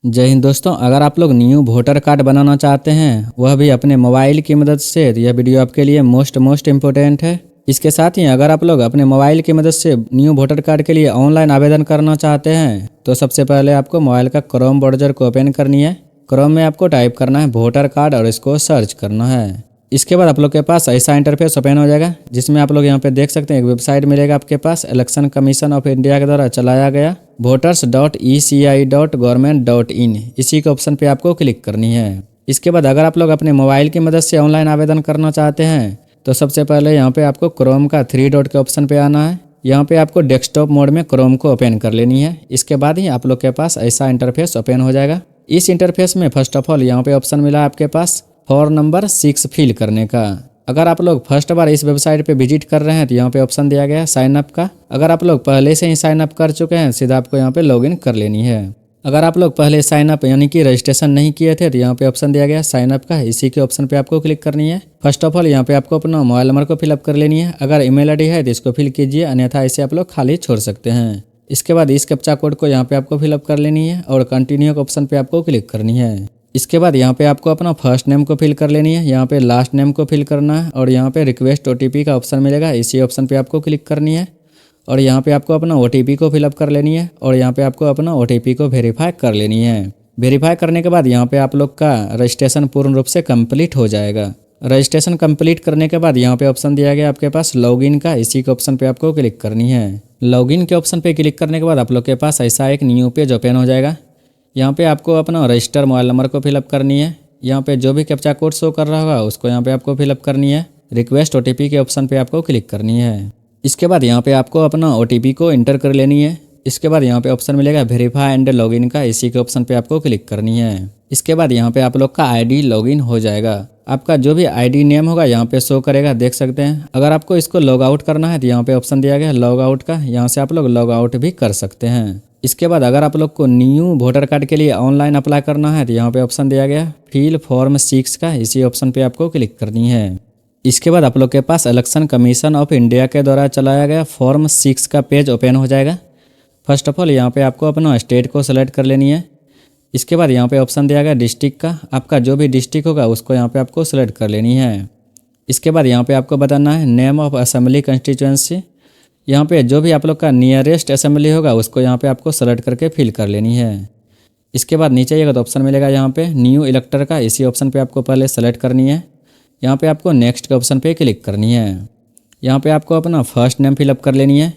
जय हिंद दोस्तों, अगर आप लोग न्यू वोटर कार्ड बनाना चाहते हैं वह भी अपने मोबाइल की मदद से, तो यह वीडियो आपके लिए मोस्ट इम्पोर्टेंट है। इसके साथ ही अगर आप लोग अपने मोबाइल की मदद से न्यू वोटर कार्ड के लिए ऑनलाइन आवेदन करना चाहते हैं तो सबसे पहले आपको मोबाइल का क्रोम ब्राउज़र को ओपन करनी है। क्रोम में आपको टाइप करना है वोटर कार्ड और इसको सर्च करना है। इसके बाद आप लोग के पास ऐसा इंटरफेस ओपन हो जाएगा जिसमें आप लोग यहाँ पे देख सकते हैं एक वेबसाइट मिलेगा आपके पास, इलेक्शन कमीशन ऑफ इंडिया के द्वारा चलाया गया voters.eci.government.in, इसी के ऑप्शन पे आपको क्लिक करनी है। इसके बाद अगर आप लोग अपने मोबाइल की मदद से ऑनलाइन आवेदन करना चाहते हैं तो सबसे पहले यहाँ पे आपको क्रोम का 3 डॉट के ऑप्शन पे आना है। यहाँ पे आपको डेस्कटॉप मोड में क्रोम को ओपन कर लेनी है। इसके बाद ही आप लोग के पास ऐसा इंटरफेस ओपन हो जाएगा। इस इंटरफेस में फर्स्ट ऑफ ऑल यहाँ पे ऑप्शन मिला आपके पास फॉर्म नंबर 6 फिल करने का। अगर आप लोग फर्स्ट बार इस वेबसाइट पे विजिट कर रहे हैं तो यहाँ पे ऑप्शन दिया गया है साइन अप का। अगर आप लोग पहले से ही साइन अप कर चुके हैं सीधा आपको यहाँ पे लॉगिन कर लेनी है। अगर आप लोग पहले साइन अप यानी कि रजिस्ट्रेशन नहीं किए थे तो यहाँ पे ऑप्शन दिया गया साइन अप का, इसी के ऑप्शन पे आपको क्लिक करनी है। फर्स्ट ऑफ ऑल यहाँ पे आपको अपना मोबाइल नंबर को फिलअप कर लेनी है। अगर ईमेल आईडी है तो इसको फिल कीजिए, अन्यथा इसे आप लोग खाली छोड़ सकते हैं। इसके बाद इस कैप्चा कोड को यहाँ पे आपको फिलअप कर लेनी है और कंटिन्यू के ऑप्शन पे आपको क्लिक करनी है। इसके बाद यहाँ पे आपको अपना फर्स्ट नेम को फिल कर लेनी है, यहाँ पे लास्ट नेम को फिल करना है और यहाँ पे रिक्वेस्ट ओटीपी का ऑप्शन मिलेगा, इसी ऑप्शन पे आपको क्लिक करनी है और यहाँ पे आपको अपना ओटीपी को फिलअप कर लेनी है और यहाँ पे आपको अपना ओटीपी को वेरीफाई कर लेनी है। वेरीफाई करने के बाद यहाँ पे आप लोग का रजिस्ट्रेशन पूर्ण रूप से कंप्लीट हो जाएगा। रजिस्ट्रेशन कंप्लीट करने के बाद यहाँ पे ऑप्शन दिया गया आपके पास लॉगिन का, इसी के ऑप्शन पे आपको क्लिक करनी है। लॉगिन के ऑप्शन पे क्लिक करने के बाद आप लोग के पास ऐसा एक न्यू पेज ओपन हो जाएगा। यहाँ पे आपको अपना रजिस्टर मोबाइल नंबर को फिलअप करनी है। यहाँ पे जो भी कैप्चा कोड शो कर रहा होगा उसको यहाँ पे आपको फिलअप करनी है। रिक्वेस्ट ओटीपी के ऑप्शन पे आपको क्लिक करनी है। इसके बाद यहाँ पे आपको अपना ओटीपी को इंटर कर लेनी है। इसके बाद यहाँ पे ऑप्शन मिलेगा वेरीफाई एंड लॉगिन का, इसी के ऑप्शन पे आपको क्लिक करनी है। इसके बाद यहाँ पे आप लोग का आईडी लॉगिन हो जाएगा। आपका जो भी आईडी नेम होगा यहाँ पे शो करेगा, देख सकते हैं। अगर आपको इसको लॉग आउट करना है तो यहाँ पे ऑप्शन दिया गया है लॉग आउट का, यहाँ से आप लोग लॉग आउट भी कर सकते हैं। इसके बाद अगर आप लोग को न्यू वोटर कार्ड के लिए ऑनलाइन अप्लाई करना है तो यहाँ पे ऑप्शन दिया गया फिल फॉर्म 6 का, इसी ऑप्शन पे आपको क्लिक करनी है। इसके बाद आप लोग के पास इलेक्शन कमीशन ऑफ इंडिया के द्वारा चलाया गया फॉर्म 6 का पेज ओपन हो जाएगा। फर्स्ट ऑफ ऑल यहाँ पे आपको अपना स्टेट को सेलेक्ट कर लेनी है। इसके बाद यहाँ पे ऑप्शन दिया गया डिस्ट्रिक्ट का, आपका जो भी डिस्ट्रिक्ट होगा उसको यहाँ पे आपको सेलेक्ट कर लेनी है। इसके बाद यहाँ पे आपको बताना है नेम ऑफ असेंबली कंस्टिट्यूएंसी। यहाँ पे जो भी आप लोग का नियरेस्ट असेंबली होगा उसको यहाँ पे आपको सेलेक्ट करके फिल कर लेनी है। इसके बाद नीचे एक ऑप्शन मिलेगा यहाँ पे न्यू इलेक्टर का, इसी ऑप्शन पे आपको पहले सेलेक्ट करनी है। यहाँ पे आपको नेक्स्ट के ऑप्शन पे क्लिक करनी है। यहाँ पे आपको अपना फर्स्ट नेम फिलअप कर लेनी है।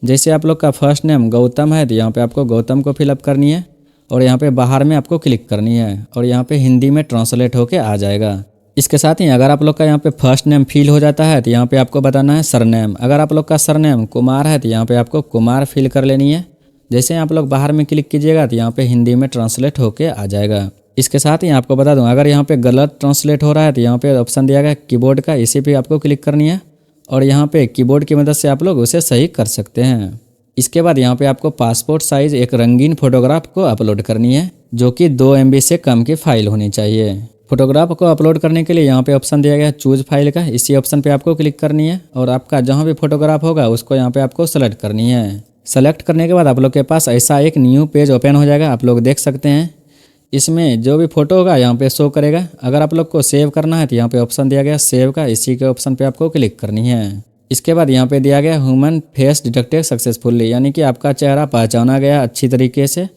जैसे आप लोग का फर्स्ट नेम गौतम है तो यहाँ पे आपको गौतम को फिलअप करनी है और यहाँ पे बाहर में आपको क्लिक करनी है और यहाँ पे हिंदी में ट्रांसलेट होके आ जाएगा। इसके साथ ही अगर आप लोग का यहाँ पे फर्स्ट नेम फिल हो जाता है तो यहाँ पे आपको बताना है सरनेम। अगर आप लोग का सरनेम कुमार है तो यहाँ पे आपको कुमार फिल कर लेनी है। जैसे आप लोग बाहर में क्लिक कीजिएगा तो यहाँ पे हिंदी में ट्रांसलेट होके आ जाएगा। इसके साथ ही आपको बता दूं अगर यहाँ पे गलत ट्रांसलेट हो रहा है तो यहाँ पे ऑप्शन दिया गया कीबोर्ड का, इसी पे आपको क्लिक करनी है और यहाँ पे कीबोर्ड की मदद से आप लोग उसे सही कर सकते हैं। इसके बाद यहाँ पे आपको पासपोर्ट साइज एक रंगीन फोटोग्राफ को अपलोड करनी है, जो कि 2 MB से कम की फाइल होनी चाहिए। फोटोग्राफ को अपलोड करने के लिए यहाँ पे ऑप्शन दिया गया चूज फाइल का, इसी ऑप्शन पे आपको क्लिक करनी है और आपका जहाँ भी फोटोग्राफ होगा उसको यहाँ पे आपको सेलेक्ट करनी है। सेलेक्ट करने के बाद आप लोग के पास ऐसा एक न्यू पेज ओपन हो जाएगा। आप लोग देख सकते हैं इसमें जो भी फोटो होगा यहाँ पे शो करेगा। अगर आप लोग को सेव करना है तो यहाँ पे ऑप्शन दिया गया सेव का, इसी के ऑप्शन पे आपको क्लिक करनी है। इसके बाद यहाँ पे दिया गया ह्यूमन फेस डिटेक्टेड सक्सेसफुली, यानी कि आपका चेहरा पहचाना गया अच्छी तरीके से।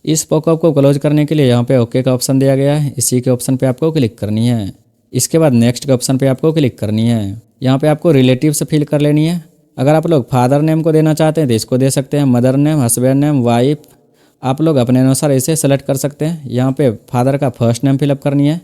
इस पॉपअप को क्लोज करने के लिए यहाँ पे ओके का ऑप्शन दिया गया है, इसी के ऑप्शन पे आपको क्लिक करनी है। इसके बाद नेक्स्ट के ऑप्शन पे आपको क्लिक करनी है। यहाँ पे आपको रिलेटिव से फिल कर लेनी है। अगर आप लोग फादर नेम को देना चाहते हैं तो इसको दे सकते हैं, mother name, husband name, wife, आप लोग अपने अनुसार इसे सेलेक्ट कर सकते हैं। यहाँ पे फादर का फर्स्ट नेम फिलअप करनी है,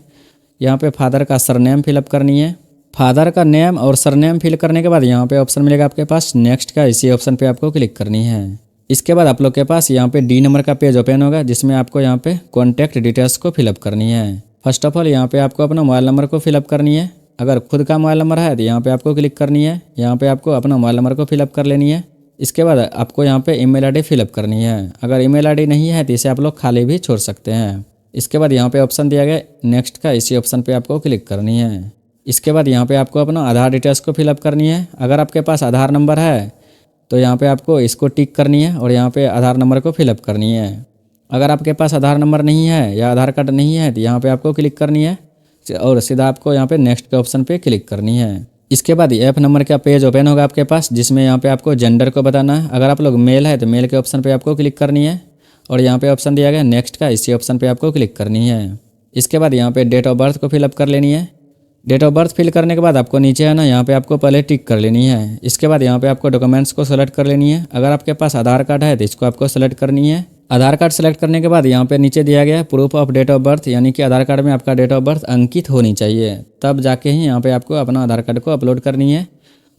यहाँ पे फादर का सरनेम फिलअप करनी है। फादर का नेम और सरनेम फिल करने के बाद यहाँ पे ऑप्शन मिलेगा आपके पास नेक्स्ट का, इसी ऑप्शन पे आपको क्लिक करनी है। इसके बाद आप लोग के पास यहाँ पे डी नंबर का पेज ओपन होगा जिसमें आपको यहाँ पे कॉन्टैक्ट डिटेल्स को फिलअप करनी है। फर्स्ट ऑफ ऑल यहाँ पे आपको अपना मोबाइल नंबर को फिलअप करनी है। अगर खुद का मोबाइल नंबर है तो यहाँ पे आपको क्लिक करनी है। यहाँ पे आपको अपना मोबाइल नंबर को फिलअप कर लेनी है। इसके बाद आपको यहाँ पे ईमेल आईडी फिलअप करनी है। अगर ईमेल आईडी नहीं है तो इसे आप लोग खाली भी छोड़ सकते हैं। इसके बाद यहाँ पे ऑप्शन दिया गया नेक्स्ट का, इसी ऑप्शन पे आपको क्लिक करनी है। इसके बाद यहाँ पे आपको अपना आधार डिटेल्स को फिलअप करनी है। अगर आपके पास आधार नंबर है तो यहाँ पे आपको इसको टिक करनी है और यहाँ पे आधार नंबर को फिलअप करनी है। अगर आपके पास आधार नंबर नहीं है या आधार कार्ड नहीं है तो यहाँ पे आपको क्लिक करनी है और सीधा आपको यहाँ पे नेक्स्ट के ऑप्शन पे क्लिक करनी है। इसके बाद ऐप नंबर का पेज ओपन होगा आपके पास, जिसमें यहाँ पे आपको जेंडर को बताना है। अगर आप लोग मेल है तो मेल के ऑप्शन पे आपको क्लिक करनी है और यहाँ पे ऑप्शन दिया गया नेक्स्ट का, इसी ऑप्शन पे आपको क्लिक करनी है। इसके बाद यहाँ पे डेट ऑफ बर्थ को फिलअप कर लेनी है। डेट ऑफ बर्थ फिल करने के बाद आपको नीचे है ना, यहाँ पे आपको पहले टिक कर लेनी है। इसके बाद यहाँ पे आपको डॉक्यूमेंट्स को सेलेक्ट कर लेनी है। अगर आपके पास आधार कार्ड है तो इसको आपको सेलेक्ट करनी है। आधार कार्ड सेलेक्ट करने के बाद यहाँ पे नीचे दिया गया है proof of date of birth, यानी कि आधार कार्ड में आपका डेट ऑफ बर्थ अंकित होनी चाहिए, तब जाके ही यहाँ पे आपको अपना आधार कार्ड को अपलोड करनी है।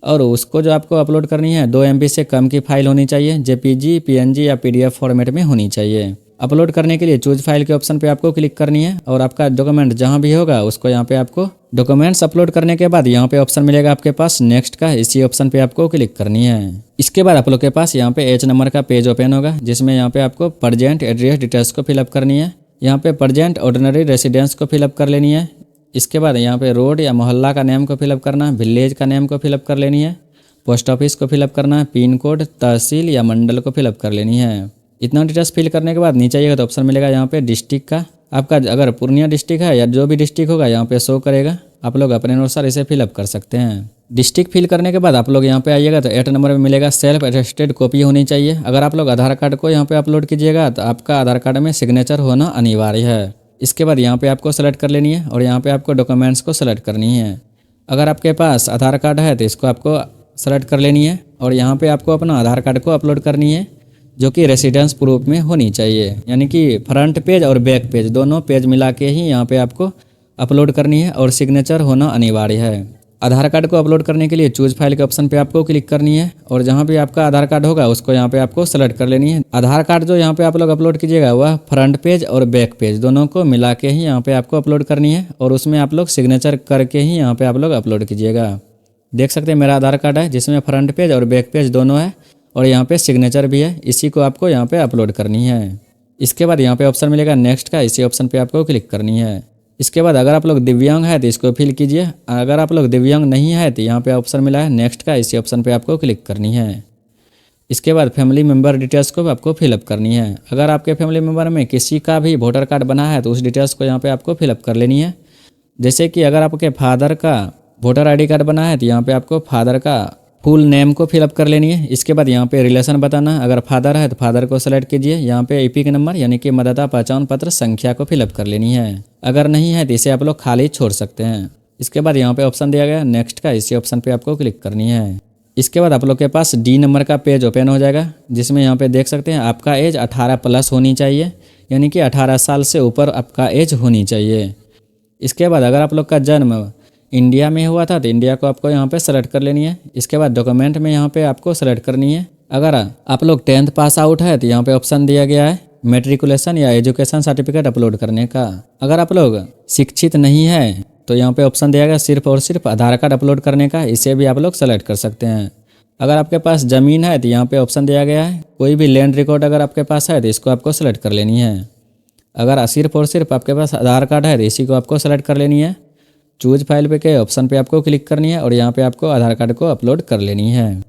और उसको जो आपको अपलोड करनी है 2 MB से कम की फाइल होनी चाहिए, JPG, PNG या PDF फॉर्मेट में होनी चाहिए। अपलोड करने के लिए चूज फाइल के ऑप्शन पे आपको क्लिक करनी है और आपका डॉक्यूमेंट जहां भी होगा उसको यहाँ पे आपको डॉक्यूमेंट्स अपलोड करने के बाद यहाँ पे ऑप्शन मिलेगा आपके पास नेक्स्ट का, इसी ऑप्शन पे आपको क्लिक करनी है। इसके बाद आप लोग के पास यहाँ पे H नंबर का पेज ओपन होगा, जिसमें यहाँ पे आपको प्रेजेंट एड्रेस डिटेल्स को फिलअप करनी है। यहाँ पे प्रेजेंट ऑर्डिनरी रेसिडेंस को फिलअप कर लेनी है। इसके बाद यहाँ पे रोड या मोहल्ला का नेम को फिलअप करना है, विलेज का नेम को फिलअप कर लेनी है, पोस्ट ऑफिस को फिलअप करना है, पिन कोड, तहसील या मंडल को फिलअप कर लेनी है। इतना डिटेल्स फिल करने के बाद नीचे आइएगा तो ऑप्शन मिलेगा यहाँ पे डिस्ट्रिक्ट का। आपका अगर पूर्णिया डिस्ट्रिक्ट है या जो भी डिस्ट्रिक्ट होगा यहाँ पे शो करेगा, आप लोग अपने अनुसार इसे फिलअप कर सकते हैं। डिस्ट्रिक्ट फिल करने के बाद आप लोग यहाँ पे आइएगा तो 8 नंबर में मिलेगा सेल्फ अटेस्टेड कॉपी होनी चाहिए। अगर आप लोग आधार कार्ड को यहाँ पे अपलोड कीजिएगा तो आपका आधार कार्ड में सिग्नेचर होना अनिवार्य है। इसके बाद यहाँ पे आपको सेलेक्ट कर लेनी है और यहाँ पे आपको डॉक्यूमेंट्स को सेलेक्ट करनी है। अगर आपके पास आधार कार्ड है तो इसको आपको सेलेक्ट कर लेनी है और यहाँ पे आपको अपना आधार कार्ड को अपलोड करनी है, जो कि रेसिडेंस प्रूफ में होनी चाहिए, यानी कि फ्रंट पेज और बैक पेज दोनों पेज मिला के ही यहाँ पे आपको अपलोड करनी है और सिग्नेचर होना अनिवार्य है। आधार कार्ड को अपलोड करने के लिए चूज फाइल के ऑप्शन पे आपको क्लिक करनी है और जहाँ भी आपका आधार कार्ड होगा उसको यहाँ पे आपको सेलेक्ट कर लेनी है। आधार कार्ड जो यहाँ पे आप लोग अपलोड कीजिएगा वह फ्रंट पेज और बैक पेज दोनों को मिला के ही यहाँ पे आपको अपलोड करनी है और उसमें आप लोग सिग्नेचर करके ही यहाँ पे आप लोग अपलोड कीजिएगा। देख सकते हैं मेरा आधार कार्ड है जिसमें फ्रंट पेज और बैक पेज दोनों है और यहाँ पे सिग्नेचर भी है, इसी को आपको यहाँ पे अपलोड करनी है। इसके बाद यहाँ पे ऑप्शन मिलेगा नेक्स्ट का, इसी ऑप्शन पे आपको क्लिक करनी है। इसके बाद अगर आप लोग दिव्यांग है तो इसको फिल कीजिए। अगर आप लोग दिव्यांग नहीं है तो यहाँ पे ऑप्शन मिला है नेक्स्ट का, इसी ऑप्शन पे आपको क्लिक करनी है। इसके बाद फैमिली मेम्बर डिटेल्स को आपको फिलअप करनी है। अगर आपके फैमिली मेम्बर में किसी का भी वोटर कार्ड बना है तो उस डिटेल्स को यहाँ पे आपको फिलअप कर लेनी है। जैसे कि अगर आपके फादर का वोटर ID कार्ड बना है तो यहाँ पे आपको फादर का फुल नेम को फिलअप कर लेनी है। इसके बाद यहाँ पे रिलेशन बताना, अगर फादर है तो फादर को सेलेक्ट कीजिए। यहाँ पे EPIC नंबर यानी कि मतदाता पहचान पत्र संख्या को फिलअप कर लेनी है। अगर नहीं है तो इसे आप लोग खाली छोड़ सकते हैं। इसके बाद यहाँ पे ऑप्शन दिया गया नेक्स्ट का, इसी ऑप्शन पे आपको क्लिक करनी है। इसके बाद आप लोग के पास D नंबर का पेज ओपन हो जाएगा, जिसमें यहाँ पे देख सकते हैं आपका एज 18+ होनी चाहिए, यानी कि 18 साल से ऊपर आपका एज होनी चाहिए। इसके बाद अगर आप लोग का जन्म इंडिया में हुआ था तो इंडिया को आपको यहाँ पे सेलेक्ट कर लेनी है। इसके बाद डॉक्यूमेंट में यहाँ पे आपको सेलेक्ट करनी है। अगर आप लोग 10th पास आउट है तो यहाँ पे ऑप्शन दिया गया है मेट्रिकुलेशन या एजुकेशन सर्टिफिकेट अपलोड करने का। अगर आप लोग शिक्षित नहीं है तो यहाँ पे ऑप्शन दिया गया सिर्फ और सिर्फ आधार कार्ड अपलोड करने का, इसे भी आप लोग सेलेक्ट कर सकते हैं। अगर आपके पास ज़मीन है तो यहाँ पे ऑप्शन दिया गया है कोई भी लैंड रिकॉर्ड अगर आपके पास है तो इसको आपको सेलेक्ट कर लेनी है। अगर सिर्फ और सिर्फ आपके पास आधार कार्ड है तो इसी को आपको सेलेक्ट कर लेनी है। चूज फाइल पे के ऑप्शन पे आपको क्लिक करनी है और यहाँ पे आपको आधार कार्ड को अपलोड कर लेनी है।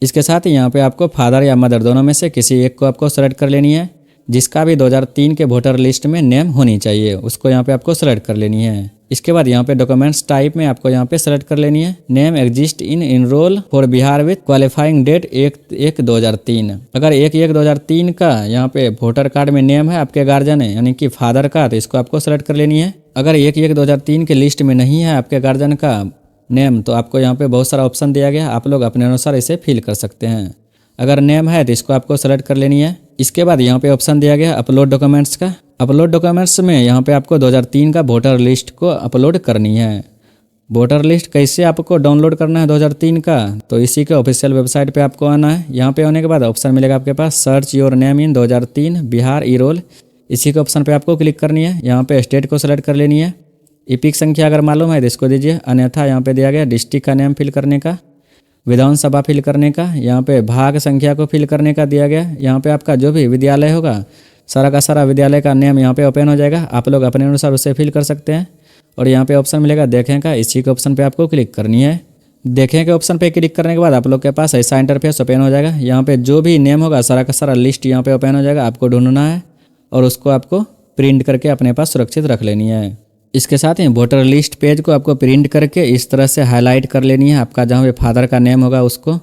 इसके साथ ही यहाँ पे आपको फादर या मदर दोनों में से किसी एक को आपको सेलेक्ट कर लेनी है, जिसका भी 2003 के वोटर लिस्ट में नेम होनी चाहिए, उसको यहाँ पे आपको सेलेक्ट कर लेनी है। इसके बाद यहाँ पे डॉक्यूमेंट्स टाइप में आपको यहाँ पे सेलेक्ट कर लेनी है name exist in enrol for Bihar with qualifying date 1/1/2003। अगर 1/1/2003 का यहाँ पे वोटर कार्ड में नेम है आपके गार्जियन है यानी कि फादर का, तो इसको आपको सेलेक्ट कर लेनी है। अगर 1/1/2003 के लिस्ट में नहीं है आपके गार्जियन का नेम तो आपको यहाँ पे बहुत सारा ऑप्शन दिया गया, आप लोग अपने अनुसार इसे फिल कर सकते हैं। अगर नेम है तो इसको आपको सेलेक्ट कर लेनी है। इसके बाद यहाँ पे ऑप्शन दिया गया अपलोड डॉक्यूमेंट्स का। अपलोड डॉक्यूमेंट्स में यहाँ पे आपको 2003 का वोटर लिस्ट को अपलोड करनी है। वोटर लिस्ट कैसे आपको डाउनलोड करना है 2003 का, तो इसी के ऑफिशियल वेबसाइट पे आपको आना है। यहाँ पे आने के बाद ऑप्शन मिलेगा आपके पास search your name in 2003 Bihar E roll, इसी के ऑप्शन पे आपको क्लिक करनी है। यहाँ पे स्टेट को सेलेक्ट कर लेनी है। EPIC संख्या अगर मालूम है तो इसको दीजिए, अन्यथा यहाँ पे दिया गया डिस्ट्रिक्ट का नेम फिल करने का, विधानसभा फिल करने का, यहाँ पे भाग संख्या को फिल करने का दिया गया। यहाँ पे आपका जो भी विद्यालय होगा सारा का सारा विद्यालय का नेम यहाँ पे ओपन हो जाएगा, आप लोग अपने अनुसार उसे फिल कर सकते हैं। और यहाँ पे ऑप्शन मिलेगा देखें का, इसी के ऑप्शन पे आपको क्लिक करनी है। देखें के ऑप्शन पे क्लिक करने के बाद आप लोग के पास ऐसा इंटरफेस ओपन हो जाएगा। यहाँ पे जो भी नेम होगा सारा का सारा लिस्ट यहाँ पे ओपन हो जाएगा, आपको ढूंढना है और उसको आपको प्रिंट करके अपने पास सुरक्षित रख लेनी है। इसके साथ ही वोटर लिस्ट पेज को आपको प्रिंट करके इस तरह से हाईलाइट कर लेनी है, आपका जहाँ पे फादर का नेम होगा उसको।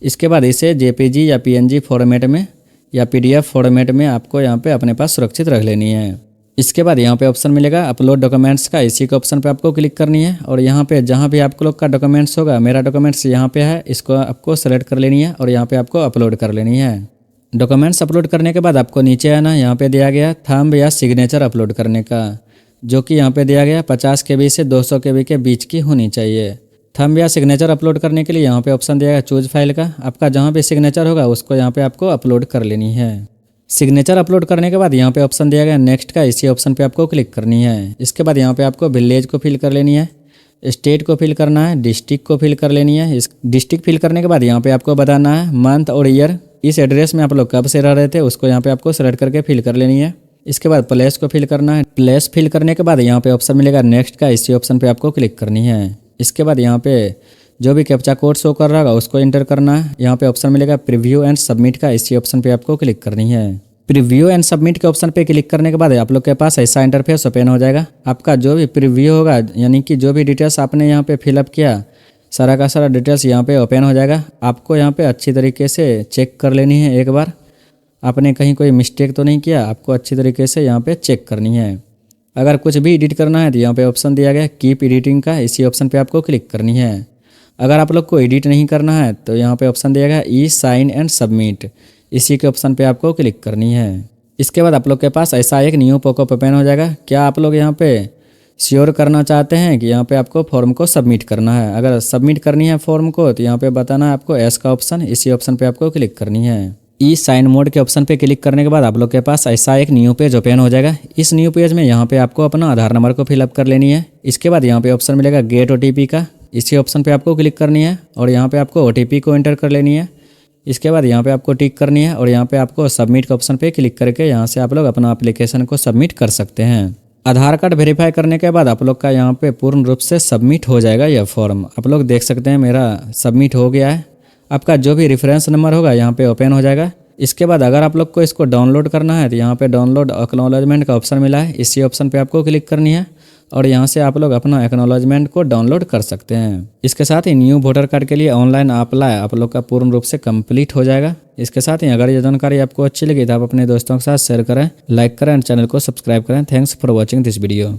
इसके बाद इसे जेपीजी या पीएनजी फॉर्मेट में या पीडीएफ फॉर्मेट में आपको यहाँ पे अपने पास सुरक्षित रख लेनी है। इसके बाद यहाँ पे ऑप्शन मिलेगा अपलोड डॉक्यूमेंट्स का, इसी के ऑप्शन पे आपको क्लिक करनी है और यहाँ पे जहाँ भी आप लोग का डॉक्यूमेंट्स होगा, मेरा डॉक्यूमेंट्स यहाँ पे है, इसको आपको सेलेक्ट कर लेनी है और यहाँ पे आपको अपलोड कर लेनी है। डॉक्यूमेंट्स अपलोड करने के बाद आपको नीचे आना, यहाँ पे दिया गया थंब या सिग्नेचर अपलोड करने का, जो कि यहाँ पे दिया गया 50 KB से 200 KB के बीच की होनी चाहिए। थंब या सिग्नेचर अपलोड करने के लिए यहाँ पे ऑप्शन दिया गया चूज फाइल का, आपका जहाँ पे सिग्नेचर होगा उसको यहाँ पे आपको अपलोड कर लेनी है। सिग्नेचर अपलोड करने के बाद यहाँ पे ऑप्शन दिया गया नेक्स्ट का, इसी ऑप्शन पे आपको क्लिक करनी है। इसके बाद यहाँ पे आपको विलेज को फिल कर लेनी है, स्टेट को फिल करना है, डिस्ट्रिक्ट को फिल कर लेनी है। इस डिस्ट्रिक्ट फिल करने के बाद यहाँ पे आपको बताना है मंथ और ईयर, इस एड्रेस में आप लोग कब से रह रहे थे उसको यहाँ पे आपको सेलेक्ट करके फिल कर लेनी है। इसके बाद प्लेस को फिल करना है, प्लेस फिल करने के बाद यहाँ पे ऑप्शन मिलेगा नेक्स्ट का, इसी ऑप्शन पे आपको क्लिक करनी है। इसके बाद यहाँ पे जो भी कैप्चा कोड शो कर रहा होगा उसको एंटर करना है। यहाँ पे ऑप्शन मिलेगा प्रीव्यू एंड सबमिट का, इसी ऑप्शन पे आपको क्लिक करनी है। प्रीव्यू एंड सबमिट के ऑप्शन पे क्लिक करने के बाद आप लोग के पास ऐसा इंटरफेस ओपन हो जाएगा। आपका जो भी प्रीव्यू होगा, यानी कि जो भी डिटेल्स आपने यहाँ पे फिलअप किया, सारा का सारा डिटेल्स यहाँ पे ओपन हो जाएगा। आपको यहाँ पे अच्छी तरीके से चेक कर लेनी है, एक बार आपने कहीं कोई मिस्टेक तो नहीं किया, आपको अच्छी तरीके से यहाँ पे चेक करनी है। अगर कुछ भी एडिट करना है तो यहाँ पे ऑप्शन दिया गया कीप एडिटिंग का, इसी ऑप्शन पे आपको क्लिक करनी है। अगर आप लोग को एडिट नहीं करना है तो यहाँ पे ऑप्शन दिया गया ई साइन एंड सबमिट, इसी के ऑप्शन पे आपको क्लिक करनी है। इसके बाद आप लोग के पास ऐसा एक न्यू पॉपअप ओपन हो जाएगा। क्या आप लोग यहाँ पे श्योर करना चाहते हैं कि यहाँ पे आपको फॉर्म को सबमिट करना है? अगर सबमिट करनी है फॉर्म को तो यहाँ पे बताना है आपको एस का ऑप्शन, इसी ऑप्शन पे आपको क्लिक करनी है। ई साइन मोड के ऑप्शन पे क्लिक करने के बाद आप लोग के पास ऐसा एक न्यू पेज ओपन हो जाएगा। इस न्यू पेज में यहाँ पे आपको अपना आधार नंबर को फिलअप कर लेनी है। इसके बाद यहाँ पे ऑप्शन मिलेगा गेट OTP का, इसी ऑप्शन पे आपको क्लिक करनी है और यहाँ पे आपको OTP को एंटर कर लेनी है। इसके बाद यहाँ पे आपको टिक करनी है और यहाँ पे आपको सबमिट के ऑप्शन पे क्लिक करके यहाँ से आप लोग अपना एप्लीकेशन को सबमिट कर सकते हैं। आधार कार्ड वेरीफाई करने के बाद आप लोग का यहाँ पे पूर्ण रूप से सबमिट हो जाएगा यह फॉर्म। आप लोग देख सकते हैं मेरा सबमिट हो गया है। आपका जो भी रेफरेंस नंबर होगा यहाँ पे ओपन हो जाएगा। इसके बाद अगर आप लोग को इसको डाउनलोड करना है तो यहाँ पे डाउनलोड एक्नॉलेजमेंट का ऑप्शन मिला है, इसी ऑप्शन पे आपको क्लिक करनी है और यहाँ से आप लोग अपना एक्नॉलेजमेंट को डाउनलोड कर सकते हैं। इसके साथ ही न्यू वोटर कार्ड के लिए ऑनलाइन अप्लाई आप लोग का पूर्ण रूप से कंप्लीट हो जाएगा। इसके साथ ही अगर ये जानकारी आपको अच्छी लगी तो आप अपने दोस्तों के साथ शेयर करें, लाइक करें और चैनल को सब्सक्राइब करें। Thanks for watching this video.